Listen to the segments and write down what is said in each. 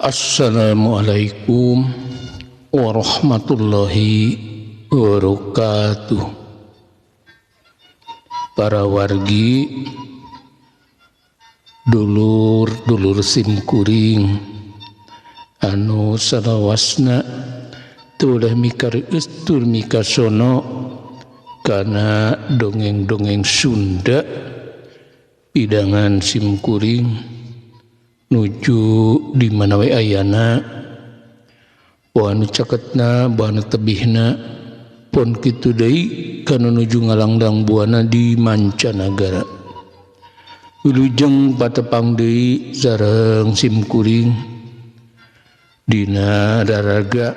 Assalamualaikum warahmatullahi wabarakatuh. Para wargi dulur simkuring anu salawasna teulah mikareus tur mikasono kana dongeng-dongeng Sunda pidangan simkuring nuju di mana we ayana anu caketna anu tebihna pon kitu deui kana nuju ngalanglang buana di mancanagara. Wilujeng patepang deui sareng simkuring dina raraga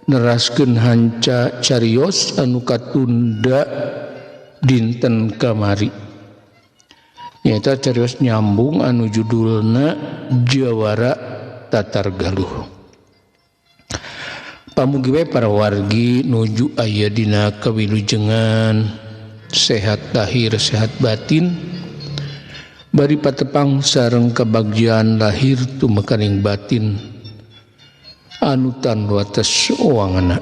neraskeun hanca carios anu katunda dinten kamari. Nyata carios nyambung anu judulna Jawara Tatar Galuh. Pamugi we para wargi nuju aya dina kawilujengan sehat lahir sehat batin bari patepang sareng kabagjian lahir tumekaring batin anu tan wates wangana.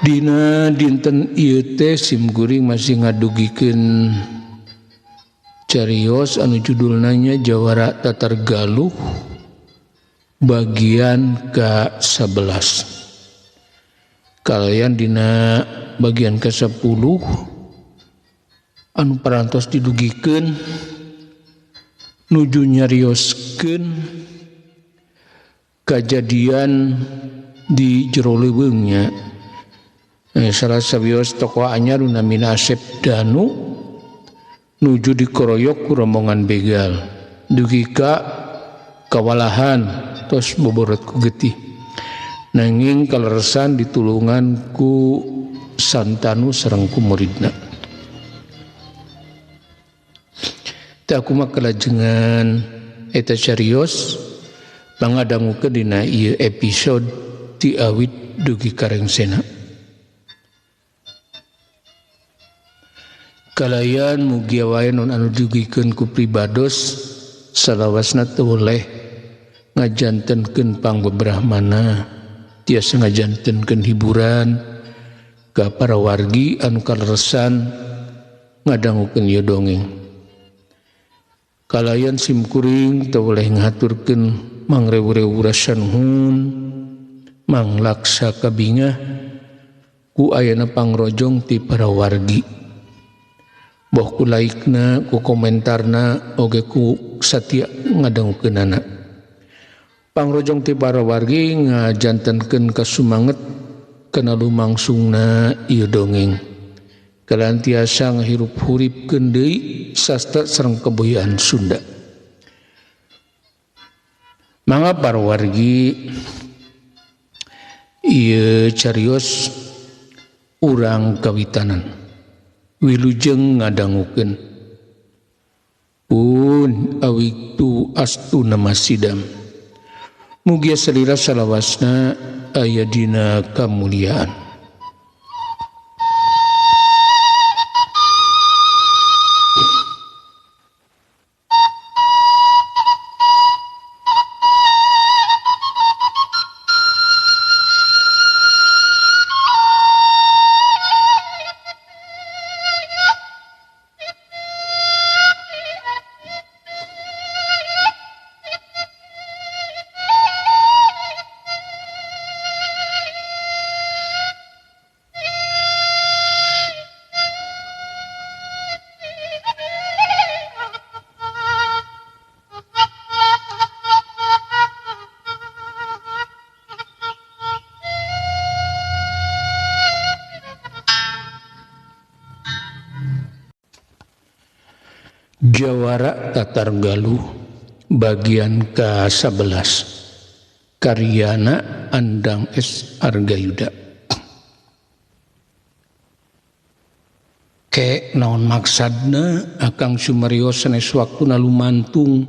Dina dinten ieu teh simkuring masih ngadugikeun carios anu judulna nya Jawara Tatar Galuh bagian ke-11. Kalian dina bagian ke-10 anu parantos didugikeun nuju nyarioskeun kajadian di jero leuweungnya. Salah sabios tokoh anyar namina Asep Danu nuju dikoroyok ku rombongan begal dugi ka kawalahan tos boborot ku getih nanging kaleresan ditulungan ku Santanu sareng ku muridna. Teu kumaha kalajengan eta carios pangadangukeun dina ieu episode ti awit dugi karengsena. Kalayan mugia wae nun anu dugikeun ku pribados salawasna teu oleh ngajantenkeun pangbebrahmana tiasa ngajantenkeun hiburan ka para wargi anu kaleresan ngadangukeun ieu dongeng. Kalayan simkuring teu oleh ngaturkeun mangrewu-rewu rasa nuhun manglaksa kabingah ku ayana pangrojong ti para wargi. Boh ku laikna, ku komentarna, oge ku satya ngadangukeunana. Pangrojong ti para wargi ngajantenkeun kasumanget kana lumangsungna ieu dongeng. Kalian tiasa ngahirup-huripkeun deui sastra sareng kebudayaan Sunda. Mangga para wargi ieu carios urang kawitanan. Wilujeng ngadangukeun pun awitu astuna masidam mugia salira salawasna aya dina kamuliaan. Jawara Tatar Galuh bagian ke-11 karyana Andang S. Argayuda. Ke naon maksadna akang sumarios sanes waktuna lumantung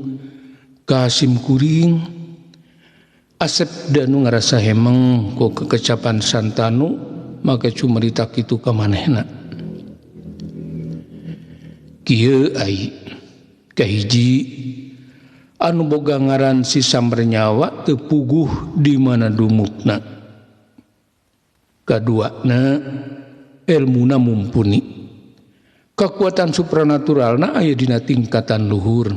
ka simkuring Asep Danu ngarasa hemeng ku kekecapan Santanu maka cumerita kitu ka manehna. Kieu ai Kahiji anu boga ngaran si Sambernyawa teu puguh di mana dumukna. Kaduana ilmuna mumpuni. Kekuatan supranaturalna aya dina tingkatan luhur.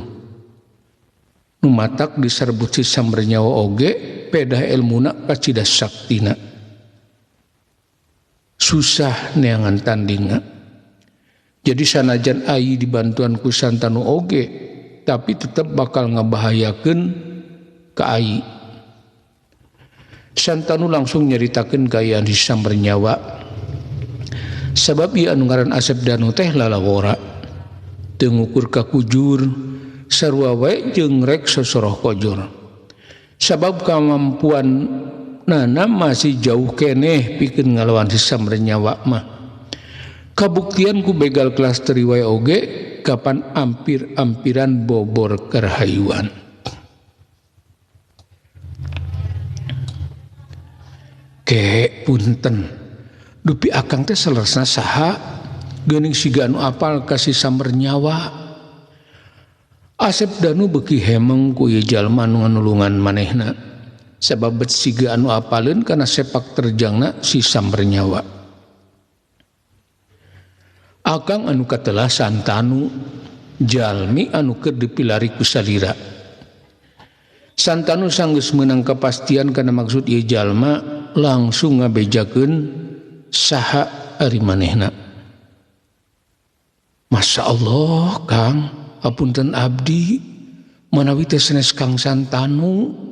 Nu matak diserbut si Sambernyawa oge pedah ilmuna kacidas saktina. Susah neangan tandinga. Jadi sanajan ai dibantuan ku Santanu oge, tapi tetap bakal ngabahayakeun ka ai. Santanu langsung nyeritakeun gayaan si Sambernyawa. Sabab ieu anu ngaran Asep Danu teh lalawora. Teu ngukur ka kujur, sarua wae jeung rek sosoroh kojor. Sabab kemampuan nana masih jauh keneh pikeun ngalawan si Sambernyawa mah. Kabuktian ku begal kelas teri wae oge kapan ampir-ampiran bobor kerhayuan. Ke punten. Dupi akang teh saleresna saha geuning siga anu apal ka si Sambernyawa. Asep Danu beuki hemeng ku ieu jalma anu nganulungan manehna. Sabab bet siga anu apaleun kana sepak terjangna si Sambernyawa. Akang anu katelah Santanu jalmi anu keur dipilari ku salira. Santanu sanggeus meunang kepastian kana maksud ieu jalma langsung ngabejakeun saha ari manehna. Masya Allah Kang, hapunten abdi manawi teh sanes Kang Santanu.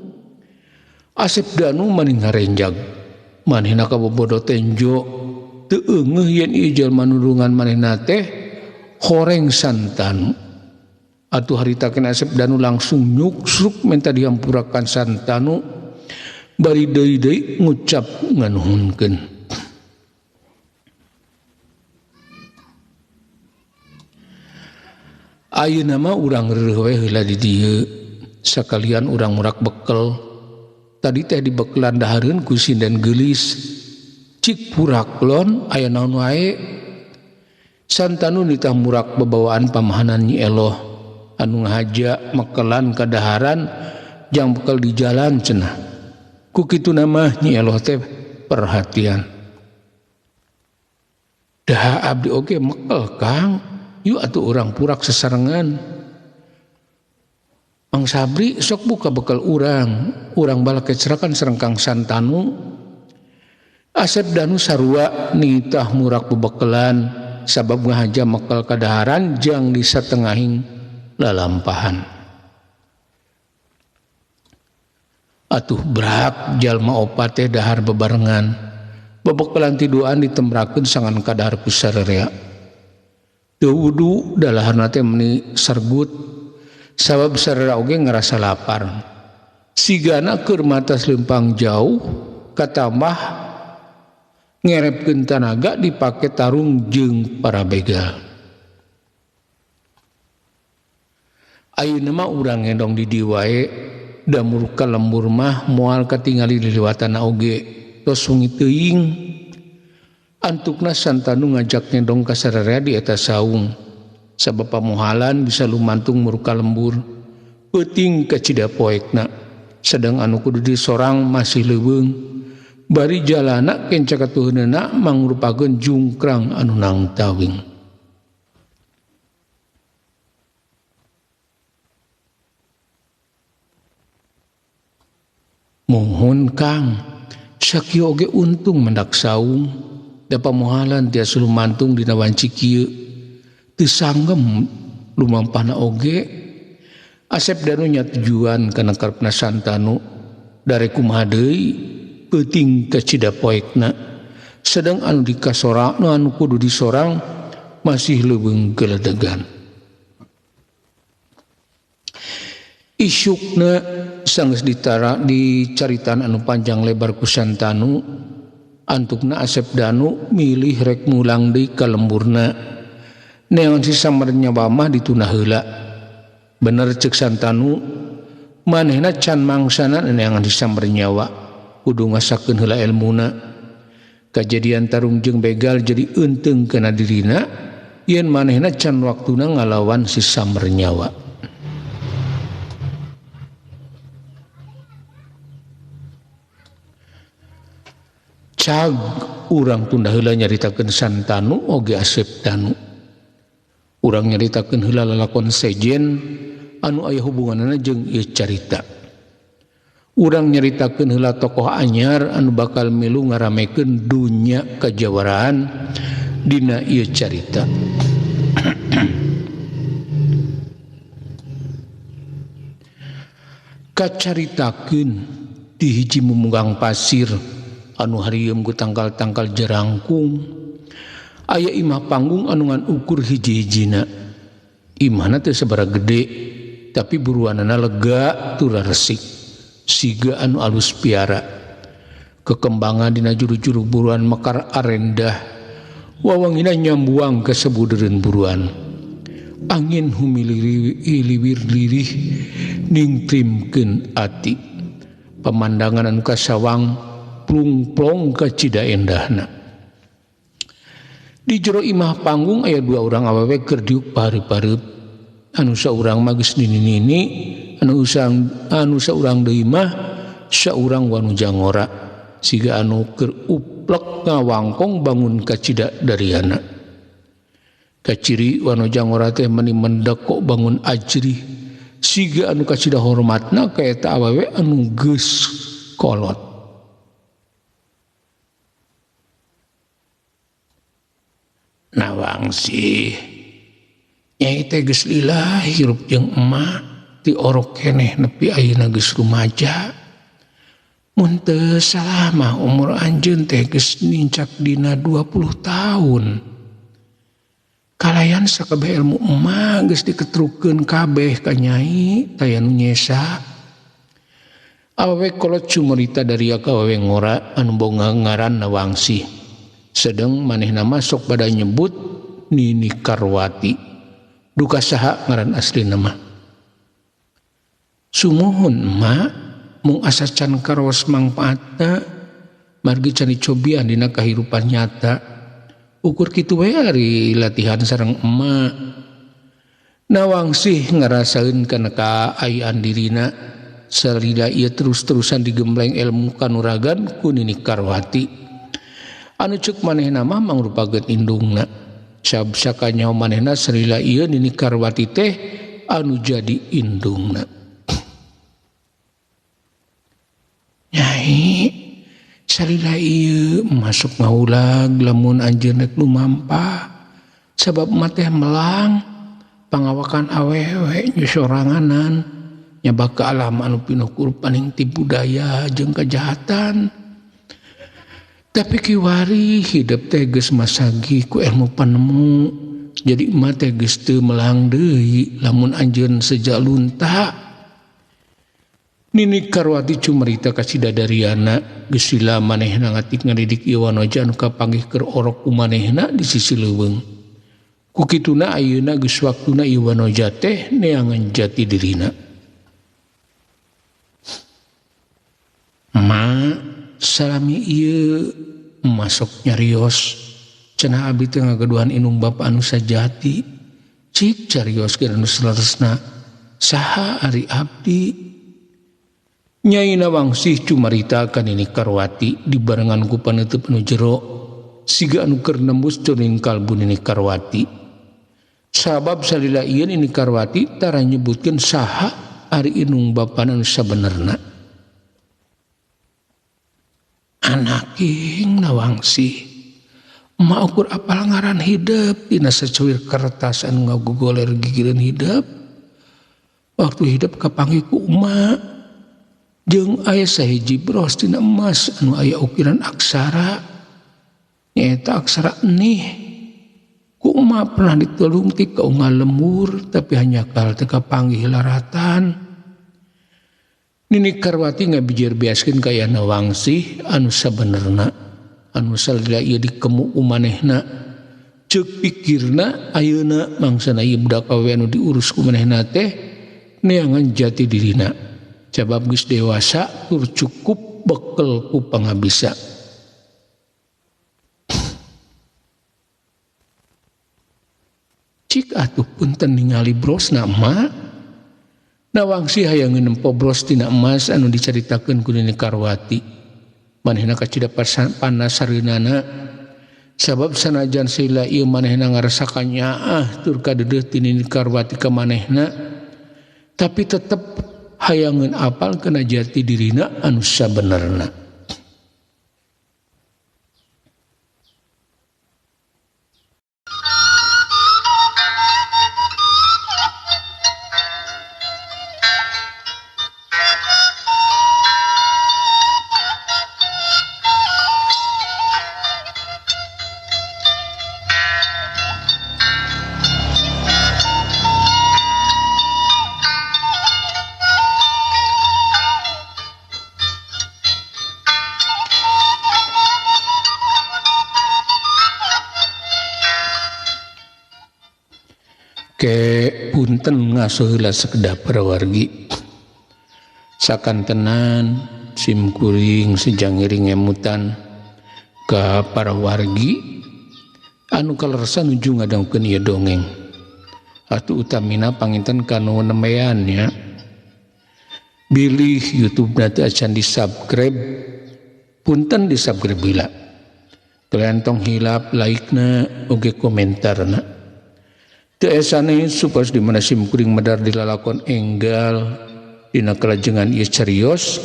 Asep Danu maning ngarenjag manehna kabobodo tenjo teu eungeuh yen ieu jalma nulungan manehna teh horeng Santanu. Atuh haritakeun Asep Danu langsung nyuksruk minta dihampurakan Santanu bari deui-deui ngucap nganuhunkeun. Ayeuna mah urang reureuh we heula di dieu sakalian urang murak bekel. Tadi teh dibekelan dahareun ku sinden geulis. Cik puraklon aya naon wae. Santanu nitah murak babawaan pamahanan Nyi Eloh anu ngahaja mekelan ka daharan jang bekel di jalan cenah. Ku kituna mah Nyi Eloh teh perhatian. Dah abdi oge mekel Kang. Yuk atuh orang purak sesarengan. Mang Sabri sok buka bekal urang bala kecerakan serengkang Santanu. Asep Danu sarua nitah murak bebekelan sabab ngahaja mekel kadaharan jang di satengahing lalampahan. Atuh brak jalma opat teh dahar bebarengan. Bebekelan tiduan ditembrakeun sangan kadahar ku sararea. Wudu dalaharna teh meuni sargut sabab sarera oge ngerasa lapar. Sigana keur matas leumpang jauh katambah ngerepkeun tanaga dipake tarung jeung para begal. Ayeuna mah urang ngendong di dieu wae da murka lembur mah moal katingali liliwatana oge tos sungi teuing. Antukna Santanu ngajak ngendong ka sararea di eta saung. Sabab pamuhalan bisa lumantung muruka lembur. Peuting ka cidapoekna. Sedang anu kudu disorang masih leuweung. Bari jalana kenca katuheuneuna mangrupakeun jungkrang anu nangtawing. Mohon Kang, sakieu oge untung mendak saung. Da pamuhalan tiasa lumantung dina wanci kieu teu sanggem lumampahna oge. Asep Danu nya tujuan kana karepna Santanu dare kumaha deui peuting ka cidapoekna. Sedang anu dikasorang anu kudu disorang masih leuweung geledegan. Isukna sanggeus dicaritan anu panjang lebar ku Santanu. Antukna Asep Danu milih rek ngulang deui ka lemburna. Neon si Sambernyawa mah dituna heula. Bener ceuk Santanu, manehna can mangsana neangan si Sambernyawa. Kudu ngasakeun heula ilmuna. Kajadian tarung jeung begal jadi eunteng kana dirina yen manehna can waktuna ngalawan si Sambernyawa. cag urang tunda heula nyaritakeun Santanu oge Asep Danu. Urang nyaritakeun heula lalakon sejen anu aya hubunganna jeung ieu carita. Urang nyaritakeun heula tokoh anyar anu bakal milu ngaramekeun dunya kajawaraan dina ieu carita. Kacaritakeun di hiji mumunggang pasir anu harieum ku tangkal-tangkal jerangkung aya imah panggung anu ngan ukur hiji-hijina. Imahna teu sabaraha gede tapi buruanana lega tur resik siga anu alus piara. Kekembangan dina juru-juru buruan mekar arendah wawangina nyambuang ka sabudeureun buruan. Angin humiliwir lirih ningtrimkeun ati. Pemandangan anu kasawang plung-plong ka cida endahna. Di jero imah panggung aya dua urang awewe keur diuk pareup-pareup. Anu saurang mah geus nini-nini, anu saurang deui mah saurang wanu jangora. Siga anu keur uplek ngawangkong bangun ka cida dariana. Kaciri wanu jangora teh meni mendek kok bangun ajri. Siga anu kacida hormatna ka eta awewe anu geus kolot. Nawangsi nyai teh geus lila hirup jeung emak ti orok keneh nepi ayeuna geus rumaja. Mun teu salah mah umur anjeun teh geus nincak dina 20 tahun. Kalayan sakabeh ilmu emak geus diketrukeun kabeh ka nyai taya nu nyesa. Awewe kolot cumerita dari awewe ngora anu boga ngaran Nawangsi. Sedeng manehna masuk pada nyebut Nini Karwati. Duka saha ngaran aslina mah? Sumuhun emak, mung asa can karos mangpaatna margi can dicobian dina kahirupan nyata. Ukur kitu we ari latihan sareng emak. Nawangsi ngarasaeun kana kaayaan dirina sarida ieu terus-terusan digembleng ilmu kanuragan ku Nini Karwati. Anu ceuk manehna mah mangrupakeun indungna. Sabsaka nyaho manehna sarila ieu Nini Karwati teh anu jadi indungna. Nyai salila ieu masuk ngaulag lamun anjeun rek lumampa sabab mah teh melang pangawakan awewe nyosoranganan nyabak ka alam anu pinuh paning ti budaya jeung kajahatan. Tapi kiwari hidup teh geus masagi ku ilmu panemu jadi mah teh geus teu melang deui lamun anjeun sejak lunta. Nini Karwati cumerita ka sidadariana geus lila manehna ngatik ngadidik ieu wanoja anu kapanggih keur orok ku manehna di sisi leuweung. Ku kituna ayeuna geus waktuna ieu wanoja teh neangan jati dirina. Salami ieu masuk nyarios cenah abdi teh ngagaduhan inung bapa anu sajati. Cik carios keur anu salaresna saha ari abdi. Nyai Nawangsi cumarita ka Nini Karwati dibarengan ku paneuteub anu jero siga anu keur nembus jroning kalbu Nini Karwati. Sabab salila ieu Nini Karwati tara nyebutkeun saha ari inung bapa anu sabenerna. Anaking Nawangsi emak ukur apal ngaran hidup dina sacuwir kertas anu ngagogoler gigireun hidup. Waktu hidup kapanggih ku emak jeung aya sahiji bros dina emas anu aya ukiran aksara nyaeta aksara enih. Ku emak pernah ditulung ti kaungal lembur tapi hanya kal teu kapanggih laratan. Nini Karwati ngabijir beaskeun ka aya Nawangsi anu sabenerna anu salila ieu dikemu ku manehna. Ceuk pikirna ayeuna mangsana ieu budak awewe anu diurus ku manehna teh neangan jati dirina. Sabab geus dewasa tur cukup bekel ku pangabisa. Cik atuh punten ningali brosna emak. Nawangsi hayang nempo bros tina emas anu dicaritakeun ku Nini Karwati. manehna kacida panasareunana sabab sanajan sila ieu manehna ngarasakan nyaah tur kadeudeut ti Nini Karwati ka manehna tapi tetep hayangeun apal kana jati dirina anu sabenerna. Ke punten ngasuh heula sakedah parawargi sakantenan simkuring sejangiring emutan ka parawargi anu kalersan nuju ngadangkeun ieu dongeng atuh utamina panginten kanu nemean nya bilih YouTube-na teh acan di subscribe punten di subscribe heula telentong hilap like-na oge komentarna teu esane supaya di mana simkuring medar dilalakon enggal dina kalajengan ieu carios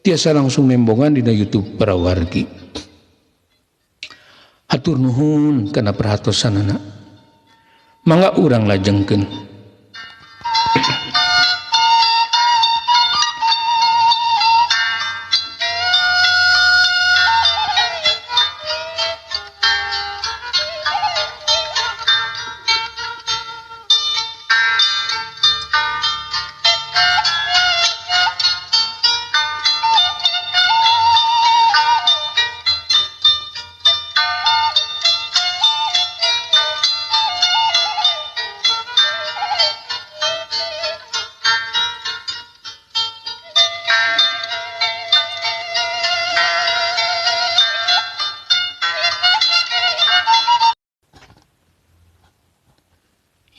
tiasa langsung nembongan dina YouTube parawargi. Hatur nuhun kana perhatosanana. Mangga urang lajengkeun.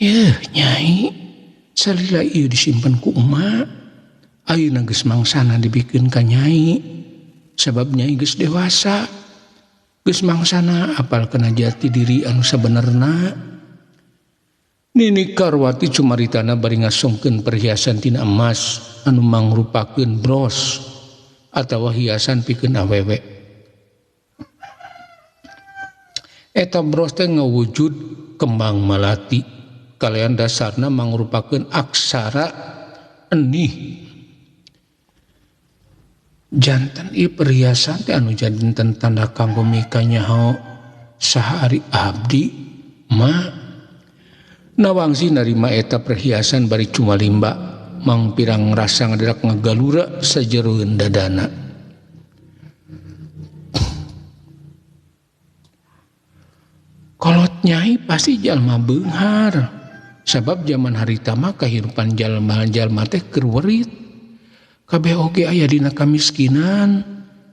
Ya, Nyai, salila ieu disimpen ku emak. Ayeuna geus mangsana dibikeun ka Nyai. Sabab Nyai geus dewasa. Geus mangsana apal kana jati diri anu sabenerna. Nini Karwati cumaritana bari ngasongkeun perhiasan tina emas anu mangrupakeun bros atawa hiasan pikeun awewe. Eta bros teh ngawujud kembang malati. Kalian dasarna mangrupakeun aksara enih. Janten ieu perhiasan teh anu janten tanda kanggo mika nyaho saha ari abdi ma nawangsi narima eta perhiasan bari cumalimba mang pirang rasa ngaderak ngagalura sajeroeun dadana. Kolot Nyai pasti jalma beunghar. Sabab zaman harita mah kahirupan jalma-jalma teh keur werit. Kabeh oge aya dina kamiskinan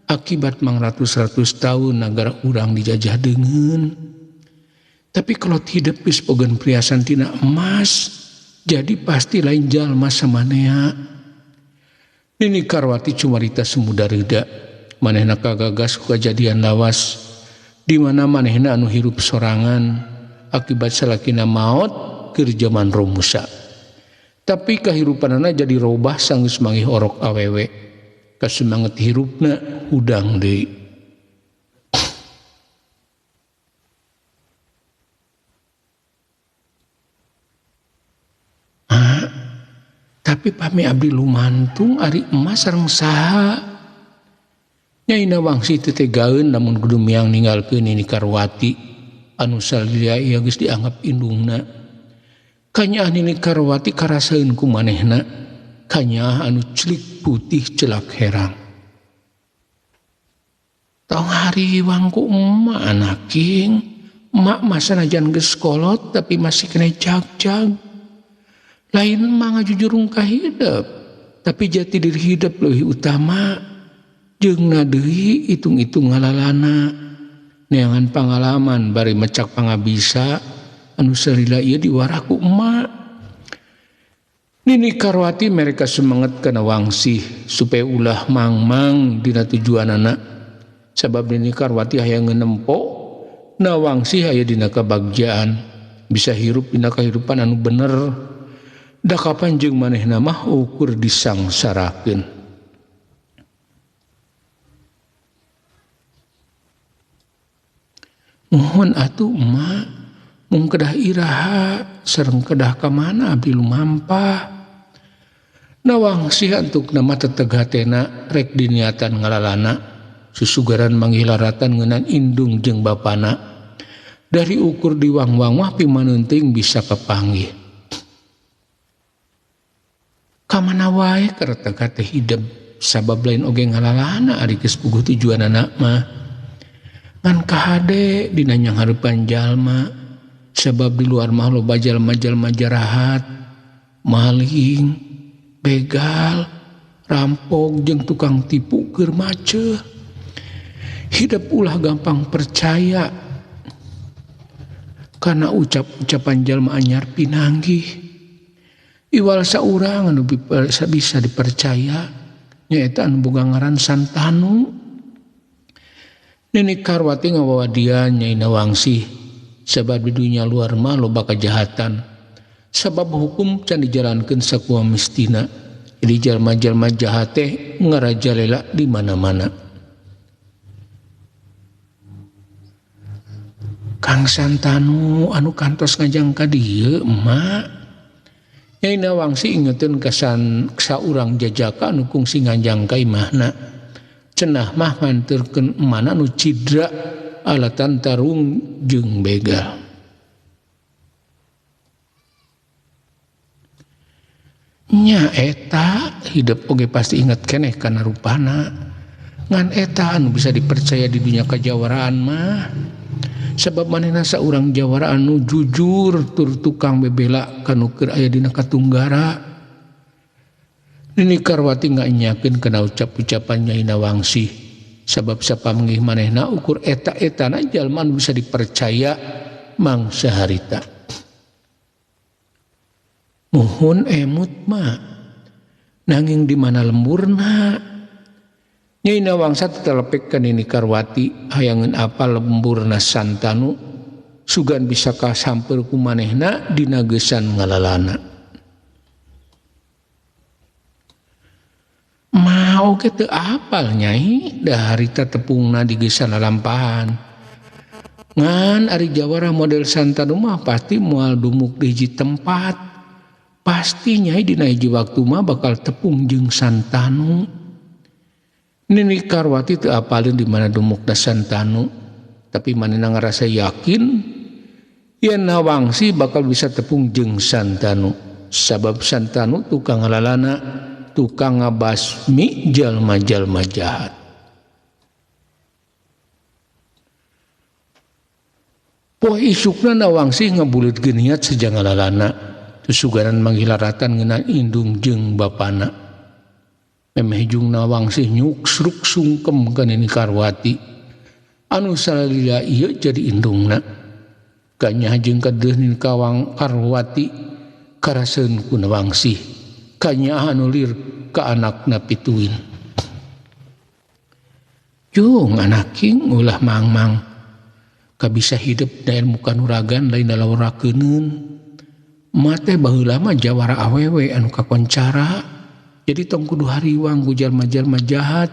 akibat mang ratus-ratus tahun nagara urang dijajah deungeun. Tapi kalau hidup geus bogan priasan tina emas, jadi pasti lain jalma samanea. Nini Karwati cumarita semudareuda, manehna kagagas ku kajadian lawas di mana manehna anu hirup sorangan akibat salakina maot keur zaman Romusa. Tapi kahirupanana jadi robah sanggeus mangih orok awewe. Kasumanget hirupna hudang deui. Tapi pami abdi lumantung ari emas sareng saha. Nyai nawangsi teu tegaeun lamun kudu miang ninggalkeun Nini Karwati anu salila ieu geus dianggap indungna. Kanyaah Nini Karwati karasaeun ku manehna, kanyaah anu celik putih celak herang. Tong hari wangku emak anaking, emak masa najan geus kolot tapi masih kena jag-jag. Lain mah ngajujurung ka hidup, tapi jati diri hidup leuwih utama. Jeung deui itung-itung ngalalana, neangan pangalaman bari mecak pangabisa anu salila ieu diwarah ku emak. Nini Karwati mereka semangat kana wangsih supaya ulah mangmang dina tujuan anak. Sebab Nini Karwati hayang ngenempo na wangsih aya dina kabagjaan bisa hirup dina kahirupan anu bener. Da kapan jeung manehna mah ukur disangsarakeun. Mohon atuh emak mung kedah iraha sareng kedah ka mana abdi lumampah. Nawangsih antuk nama teteg hatena rek diniatan ngalalana susugaran manghilaratan ngeunaan indung jeung bapana. Dari ukur diwang-wang mah pimaneuting bisa kapanggih. Kamana wae kareta teh hideung sabab lain oge ngalalana ari geus puguh tujuan anak mah. Ngan kahade dina nyanghareupan jalma sebab di luar mah loba jalma-jalma jarahat, maling, begal, rampok jeung tukang tipu keur maceu. Hidup ulah gampang percaya karena ucap-ucapan jalma anyar pinanggih. Iwal saurang anu bisa dipercaya nyaeta anu boga ngaran Santanu. Nini Karwati ngawawa dia Nyai Nawangsih sebab di dunia luar mah loba kejahatan. Sebab hukum can dijalankeun sakumaha mestina. Jadi jalma-jalma jahat teh ngarajalela di mana-mana. Kang Santanu anu kantos ngajang ka dieu emak. Nyai Nawangsih ingeteun ka saurang jajaka anu kungsi nganjang ka imahna. Cenah mah nganterkeun emana anu cidra alatan tarung jeung begal. Nya eta hidup oge pasti inget keneh kana rupana. Ngan eta anu bisa dipercaya di dunia kajawaraan mah. Sebab manehna saurang jawara anu jujur tur tukang bebela kanu keur aya dina katunggara. Nini Karwati nganyakeun kana ucap-ucapan Nyai Nawangsih sabab sapamanggih manehna ukur eta-etana jalma anu bisa dipercaya mangsa harita. Muhun emut mah nanging di mana lemburna. Nyai Nawangsa tetelepek ka Nini Karwati hayangeun apa lemburna Santanu sugan bisa kasamper ku manehna dina geusan ngalalana. Mau kita apal Nyai dah harita tepungna di geusan lalampahan. Ngan ari jawara model Santanu mah pasti moal dumuk di hiji tempat. Pasti Nyai dina hiji waktu mah bakal tepung jeung Santanu. Nini Karwati teu apalin di mana dumukna Santanu, tapi manehna ngarasa yakin yen Nawangsih bakal bisa tepung jeung Santanu. Sabab Santanu tukang ngalalana, tukang ngabasmi jalma-jalma jahat. Poe isukna Nawangsih ngabuleutkeun niat saja ngalalana, susugaran manghilaratan ngeunaan indung jeung bapana. Memehjung Nawangsih nyuksruk sungkem ka Nini Karwati. Anu salila ieu jadi indungna. Kanya jeung kadeuh Nini Karwati karaseun ku Nawangsih. Kanya anu lir ka anakna pituin. Jung anaking ulah mangmang. Kabisa hidup da ilmu kanuragan lain dalawarakeun. Mate baheula mah jawara awewe anu kakoncara. Jadi tong kudu hariwang ku jalma-jalma jahat.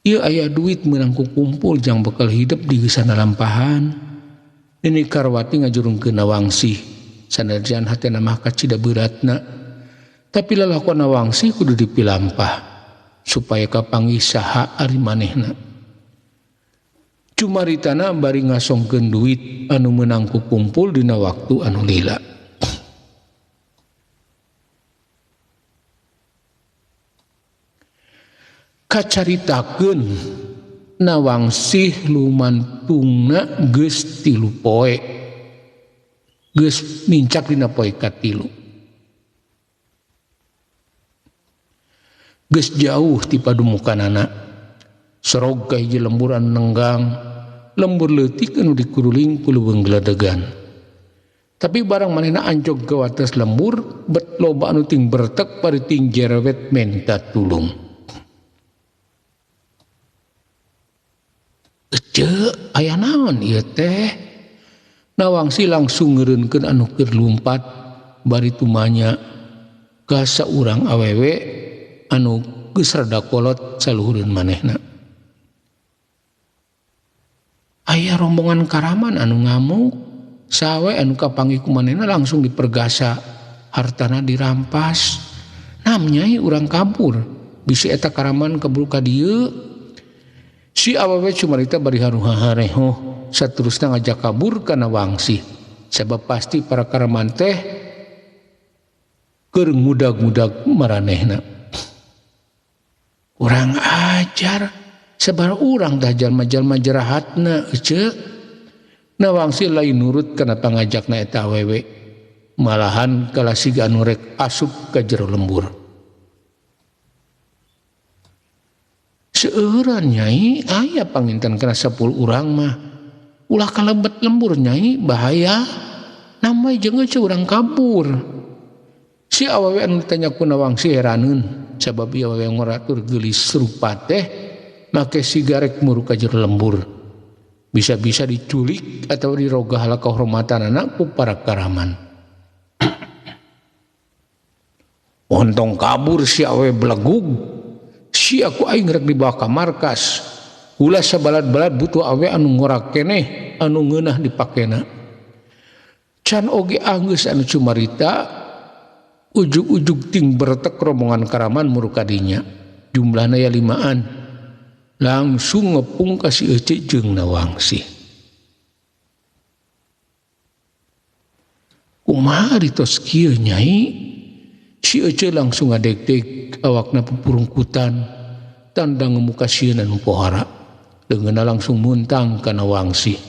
Ieu aya duit meunang kumpul jang bakal hidup di geusana lampahan. Nini Karwati ngajurungkeun Nawangsih sanadyan hatena mah kacida beuratna. Tapi lalakon Nawangsih kudu dipilampah supaya kapanggih saha ari manehna. Cumaritana bari ngasongkeun duit anu meunang kumpul dina waktu anu lila. Kacaritakeun Nawangsih lumantungna geus 3 poe. Geus mincak dina poe ka-3. Geus jauh ti padumukanana. Sorog ka hiji lembur anu nenggang, lembur leutik anu dikuruling ku leuweung geledegan. Tapi barang manehna anjog ke wates lembur bet loba anu ting bertek pari ting jerewet menta tulung. Ece aya naon ieu teh? Nawangsi langsung ngeureunkeun anu keur lumpat bari tumanya ka saurang awewe anu geus rada kolot saluhureun manehna. Aya rombongan Karaman anu ngamuk, sawe anu kapanggih ku manehna langsung dipergasa, hartana dirampas. Nam nyai urang kabur, bisi eta Karaman kabur ka dieu. Si awewe cumarita bari haruhahareho, saterusna ngajak kabur ka Nawangsi. Sebab pasti para Karaman teh keur ngudag-ngudag maranehna. Urang ajar, sabar urang dah jalma-jalma jerahatna ece. Nawangsi lain nurut kana pangajakna eta awewe, malahan kalasiga anu rek asup ka jero lembur. Seueuran nyai aya panginten kana 10 urang mah ulah kalebet lembur nyai bahaya namai jeung eueuh urang kabur. Si awewe anu ditanya ku Nawangsi heraneun sabab ieu awewe ngoratur geulis rupa teh make sigarek muru ka jero lembur. Bisa-bisa diculik atau dirogah la kahormatanana ku para Karaman. Ontong kabur si awewe belegug. Si aku aing rek dibawa ka markas. Ulah sabalad-balad butuh awe anu ngorak keneh anu ngeunah dipakena. Can oge anggeus anu cumarita ujug-ujug ting bertek rombongan Karaman muru kadinya. Jumlahna ya 5an. Langsung ngepung ka si Ece jeung Nawangsi. Kumaha ditos kieu nyai? Si Ece langsung ngadeg-deg awakna pupurungkutan tanda ngemuka sieun anu pohara. Deungeunna langsung muntang ka Nawangsi.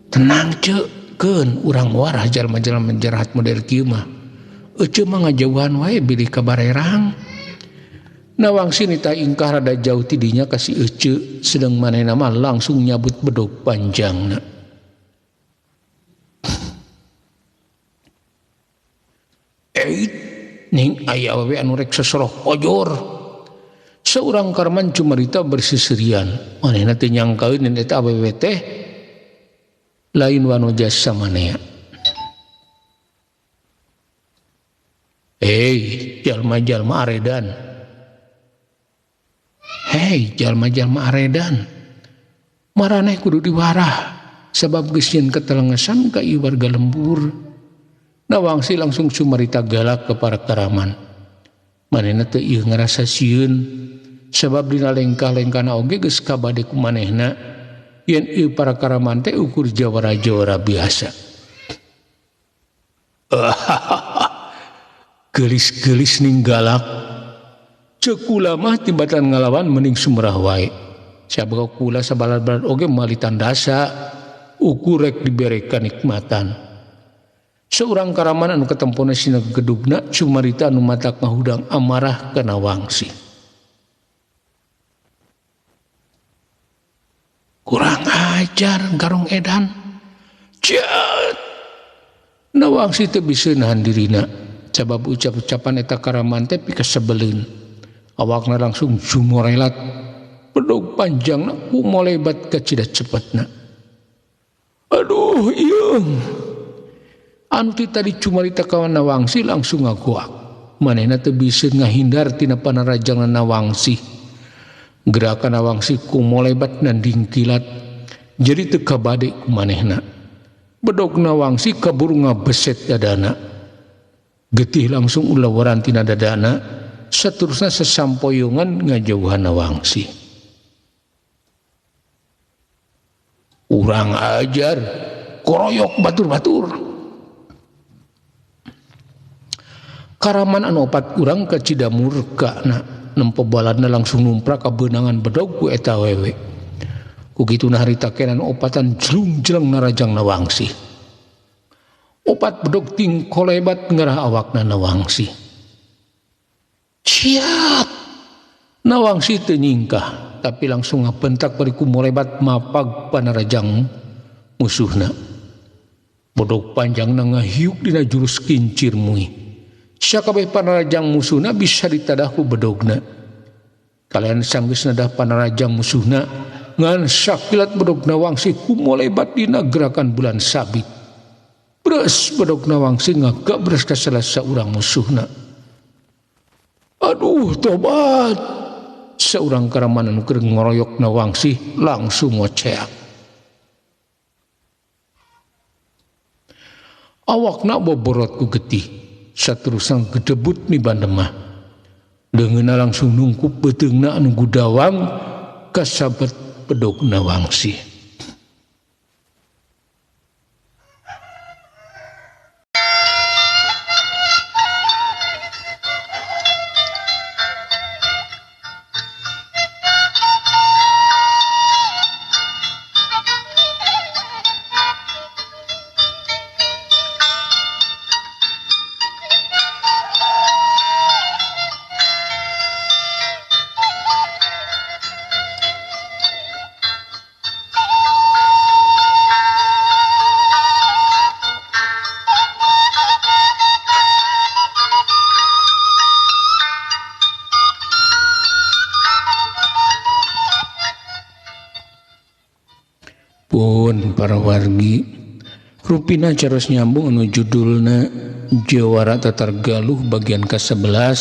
Tenang ceuk, keun urang warah jalma-jalma menjerahat model kieu mah. Ece mah ngajauhan wae bilih ka barerang. Nawangsi nita ingkah rada jauh tidinya ka si Ece, sedang manehna mah langsung nyabut bedog panjangna. Ning aya awewe anu rek sesoroh ojor. Seorang Karaman cumarita bersisirian. Manehna teu nyangkaeun yen eta awewe teh lain wanu jasa maneh. Jalma-jalma aredan. Jalma-jalma aredan. Maraneh kudu diwarah sabab geus yen ketelengesan ka ieu warga lembur. Nawangsi langsung cumarita galak ke para Karaman. Manehna teu ieu ngarasa sieun sabab dina lengkah-lengkahna oge geus kabade ku manehna yen ieu para Karaman teh ukur jawara-jawara biasa. Gelis-gelis ning galak. Ceuk kula mah tibatan ngalawan mending sumerah wae. Sabab kula sabalad-balad oge meuli tandasa ukur rek dibere kanikmatan. Seorang Karaman anu ketempona sina gedugna cumarita anu matak ngahudang amarah ka Nawangsi. Kurang ajar garong edan. Ciat. Nawangsi teu bisa nahan dirina sabab ucap-ucapan eta Karaman teh pikeun sebeleun. Awakna langsung jumorelat bedog panjangna kumolebat ka cidat cepetna. Aduh ieu anu ti tadi cumarita kawan Nawangsi langsung ngagoak. Manehna teu bisa ngahindar tina panarajangna Nawangsi. Gerakan Nawangsi kumolebat nanding kilat jadi teu kabade ku manehna. Bedog Nawangsi kaburu ngabeset dadana. Getih langsung ulawaran tina dadana. Saterusna sesampoyongan ngajauhan Nawangsi. Urang ajar koroyok batur-batur. Karaman anu 4 urang ka Cidamurka nempo baladna langsung numprak ka beunangan bedog ku eta awewe. Ku kituna harita kenan opatan jlung-jleng narajang Nawangsi. 4 bedog ting kolebat ngarah awakna Nawangsi. Siap. Nawangsi teu nyingkah tapi langsung ngabentak bari ku molebat mapag panarajang musuhna. Bodog panjang na ngahiuk dina jurus kincir mui. Sakabeh panarajang musuhna bisa ditadah ku bedogna. Kalian sanggeus nadah panarajang musuhna ngan sakilat bedogna wangsi ku molebat dina gerakan bulan sabit. Beres bedogna wangsi ngagak beres ka salah saurang musuhna. Aduh tobat. Seorang karamanan keur ngoroyokna wangsi langsung ngoceak. Awakna boborot ku getih. Saterusang gedebut ni bandemah. Deungeunna langsung nungkup beuteungna anu gudawang kasabet bedogna wangsi. Pun para wargi rupina caros nyambung anu judulna Jawara Tatar Galuh bagian ke-11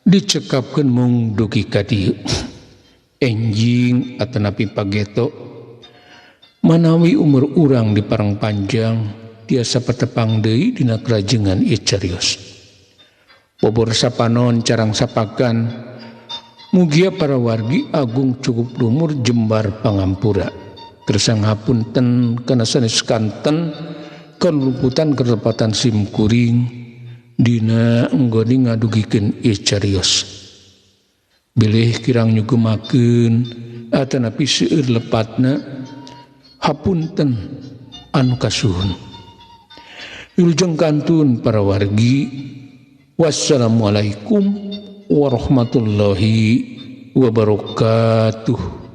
dicekapkeun mung dugi ka dieu. Enjing atanapi pageto manawi umur urang diparang panjang tiasa patepang deui dina kerajengan ieu carios. Bobor sapanon carang sapakan mugia para wargi agung cukup lumur jembar pangampura. Kersang hapunten kana sanes kanten kalumputan ketepatan simkuring dina enggoni ngadugikeun ieu carios. Bilih kirang nyugemakeun atanapi seueur lepatna hapunten anu kasuhun. Wilujeng kantun para wargi. Wassalamualaikum warahmatullahi wabarakatuh.